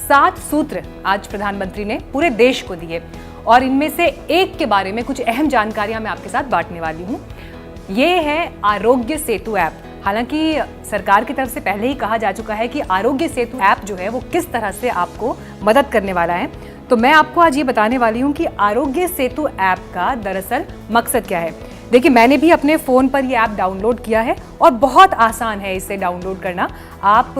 7 सूत्र आज प्रधानमंत्री ने पूरे देश को दिए और इनमें से एक के बारे में कुछ अहम जानकारियां मैं आपके साथ बांटने वाली हूं। ये है आरोग्य सेतु ऐप। हालांकि सरकार की तरफ से पहले ही कहा जा चुका है कि आरोग्य सेतु ऐप जो है वो किस तरह से आपको मदद करने वाला है, तो मैं आपको आज ये बताने वाली हूँ कि आरोग्य सेतु ऐप का दरअसल मकसद क्या है। देखिए, मैंने भी अपने फ़ोन पर ये ऐप डाउनलोड किया है और बहुत आसान है इसे डाउनलोड करना। आप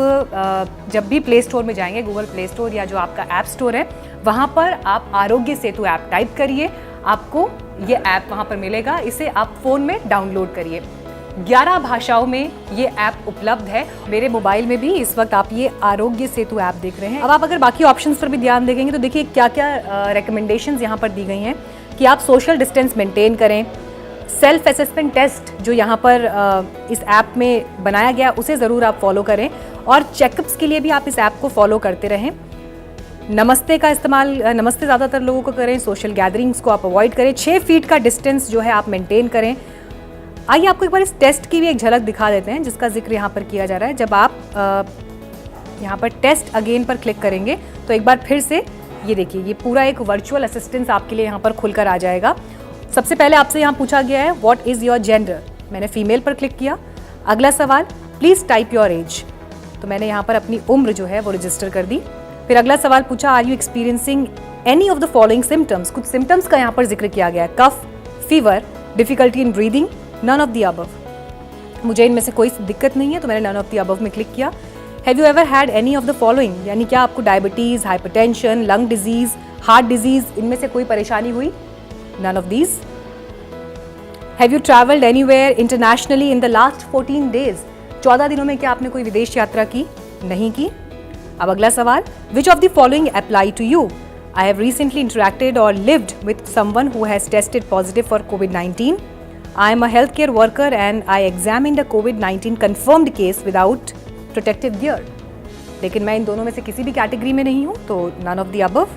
जब भी प्ले स्टोर में जाएंगे, गूगल प्ले स्टोर या जो आपका ऐप स्टोर है, वहाँ पर आप आरोग्य सेतु ऐप टाइप करिए, आपको ये ऐप वहाँ पर मिलेगा। इसे आप फ़ोन में डाउनलोड करिए। 11 भाषाओं में ये ऐप उपलब्ध है। मेरे मोबाइल में भी इस वक्त आप ये आरोग्य सेतु ऐप देख रहे हैं। अब आप अगर बाकी ऑप्शंस पर भी ध्यान देखेंगे तो देखिए क्या क्या रिकमेंडेशंस यहाँ पर दी गई हैं कि आप सोशल डिस्टेंस मेंटेन करें, सेल्फ असेसमेंट टेस्ट जो यहाँ पर इस ऐप में बनाया गया उसे ज़रूर आप फॉलो करें और चेकअप्स के लिए भी आप इस ऐप को फॉलो करते रहें। नमस्ते का इस्तेमाल, नमस्ते ज़्यादातर लोगों को करें, सोशल गैदरिंग्स को आप अवॉइड करें, 6 फीट का डिस्टेंस जो है आप मेंटेन करें। आइए आपको एक बार इस टेस्ट की भी एक झलक दिखा देते हैं जिसका जिक्र यहाँ पर किया जा रहा है। जब आप यहाँ पर टेस्ट अगेन पर क्लिक करेंगे तो एक बार फिर से ये देखिए, ये पूरा एक वर्चुअल असिस्टेंस आपके लिए यहाँ पर खुलकर आ जाएगा। सबसे पहले आपसे यहाँ पूछा गया है व्हाट इज़ योर जेंडर, मैंने फीमेल पर क्लिक किया। अगला सवाल, प्लीज़ टाइप योर एज, तो मैंने यहाँ पर अपनी उम्र जो है वो रजिस्टर कर दी। फिर अगला सवाल पूछा are you experiencing any of the following symptoms, कुछ सिम्टम्स का यहाँ पर जिक्र किया गया है, cough, fever, difficulty in breathing, none of the above. मुझे इनमें से कोई दिक्कत नहीं है तो मैंने नन ऑफ द अबव में क्लिक किया। Have you ever had any of the following, यानी क्या आपको diabetes, hypertension, lung disease, heart disease, इनमें से कोई परेशानी हुई, none of these. Have you travelled anywhere internationally in the last 14 days, 14 दिनों में क्या आपने कोई विदेश यात्रा की, नहीं की। अब अगला सवाल, which of the following apply to you, I have recently interacted और lived with someone who has tested positive for कोविड-19, I am a healthcare worker and I examined a COVID-19 confirmed case without protective gear. लेकिन मैं इन दोनों में से किसी भी category में नहीं हूँ, तो none of the above।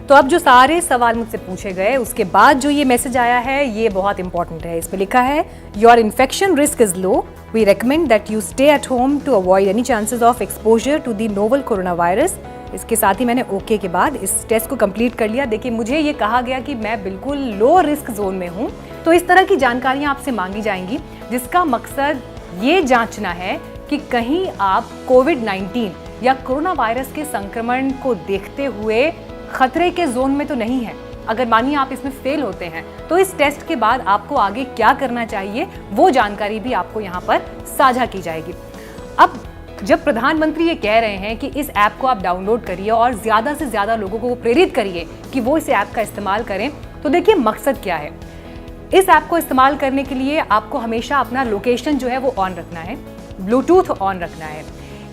तो अब जो सारे सवाल मुझसे पूछे गए उसके बाद जो ये मैसेज आया है ये बहुत इंपॉर्टेंट है। इसमें लिखा है your infection risk is low, we recommend that you stay at home to avoid any chances of exposure to the novel corona virus. इसके साथ ही मैंने ओके के बाद इस टेस्ट को कंप्लीट कर लिया। देखिए, मुझे ये कहा गया कि मैं बिल्कुल लो रिस्क जोन में हूँ। तो इस तरह की जानकारियाँ आपसे मांगी जाएंगी जिसका मकसद ये जांचना है कि कहीं आप कोविड-19 या कोरोना वायरस के संक्रमण को देखते हुए खतरे के जोन में तो नहीं है। अगर मानिए आप इसमें फेल होते हैं तो इस टेस्ट के बाद आपको आगे क्या करना चाहिए वो जानकारी भी आपको यहाँ पर साझा की जाएगी। अब जब प्रधानमंत्री ये कह रहे हैं कि इस ऐप को आप डाउनलोड करिए और ज़्यादा से ज़्यादा लोगों को प्रेरित करिए कि वो इस ऐप का इस्तेमाल करें, तो देखिए मकसद क्या है। इस ऐप को इस्तेमाल करने के लिए आपको हमेशा अपना लोकेशन जो है वो ऑन रखना है, ब्लूटूथ ऑन रखना है।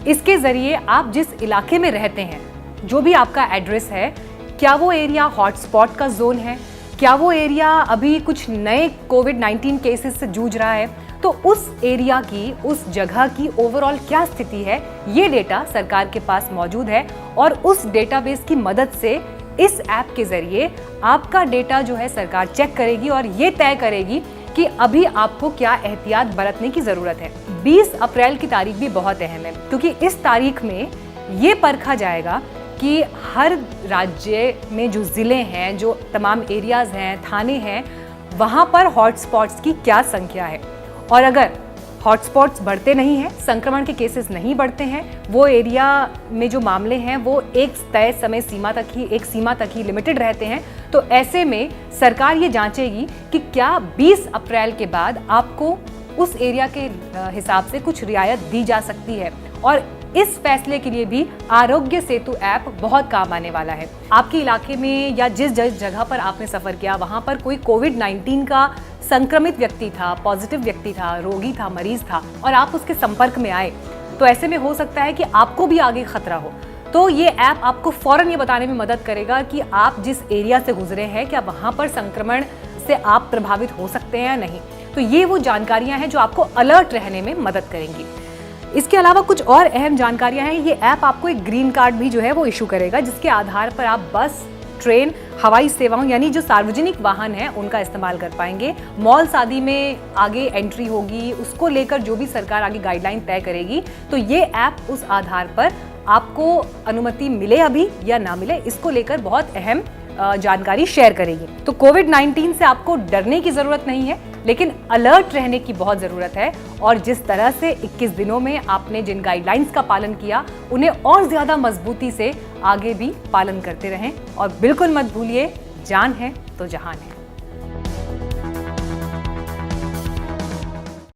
इसके ज़रिए आप जिस इलाके में रहते हैं, जो भी आपका एड्रेस है, क्या वो एरिया हॉटस्पॉट का जोन है, क्या वो एरिया अभी कुछ नए कोविड-19 केसेस से जूझ रहा है, तो उस एरिया की, उस जगह की ओवरऑल क्या स्थिति है, ये डेटा सरकार के पास मौजूद है और उस डेटाबेस की मदद से इस ऐप के जरिए आपका डेटा जो है सरकार चेक करेगी और ये तय करेगी कि अभी आपको क्या एहतियात बरतने की ज़रूरत है। 20 अप्रैल की तारीख भी बहुत अहम है क्योंकि इस तारीख में ये परखा जाएगा कि हर राज्य में जो ज़िले हैं, जो तमाम एरियाज़ हैं, थाने हैं, वहाँ पर हॉटस्पॉट्स की क्या संख्या है। और अगर हॉटस्पॉट्स बढ़ते नहीं हैं, संक्रमण के केसेस नहीं बढ़ते हैं, वो एरिया में जो मामले हैं वो एक तय समय सीमा तक ही, एक सीमा तक ही लिमिटेड रहते हैं, तो ऐसे में सरकार ये जांचेगी कि क्या 20 अप्रैल के बाद आपको उस एरिया के हिसाब से कुछ रियायत दी जा सकती है। और इस फैसले के लिए भी आरोग्य सेतु ऐप बहुत काम आने वाला है। आपके इलाके में या जिस जगह पर आपने सफ़र किया वहाँ पर कोई कोविड-19 का संक्रमित व्यक्ति था, पॉजिटिव व्यक्ति था, रोगी था, मरीज था और आप उसके संपर्क में आए, तो ऐसे में हो सकता है कि आपको भी आगे खतरा हो। तो ये ऐप आपको फौरन ये बताने में मदद करेगा कि आप जिस एरिया से गुजरे हैं क्या वहाँ पर संक्रमण से आप प्रभावित हो सकते हैं या नहीं। तो ये वो जानकारियाँ हैं जो आपको अलर्ट रहने में मदद करेंगी। इसके अलावा कुछ और अहम जानकारियां हैं। ये ऐप आपको एक ग्रीन कार्ड भी जो है वो इशू करेगा जिसके आधार पर आप बस, ट्रेन, हवाई सेवाओं यानी जो सार्वजनिक वाहन है उनका इस्तेमाल कर पाएंगे। मॉल शादी में आगे एंट्री होगी, उसको लेकर जो भी सरकार आगे गाइडलाइन तय करेगी, तो ये ऐप उस आधार पर आपको अनुमति मिले अभी या ना मिले, इसको लेकर बहुत अहम जानकारी शेयर करेगी। तो कोविड-19 से आपको डरने की जरूरत नहीं है, लेकिन अलर्ट रहने की बहुत जरूरत है। और जिस तरह से 21 दिनों में आपने जिन गाइडलाइंस का पालन किया, उन्हें और ज्यादा मजबूती से आगे भी पालन करते रहें। और बिल्कुल मत भूलिए, जान है तो जहान है।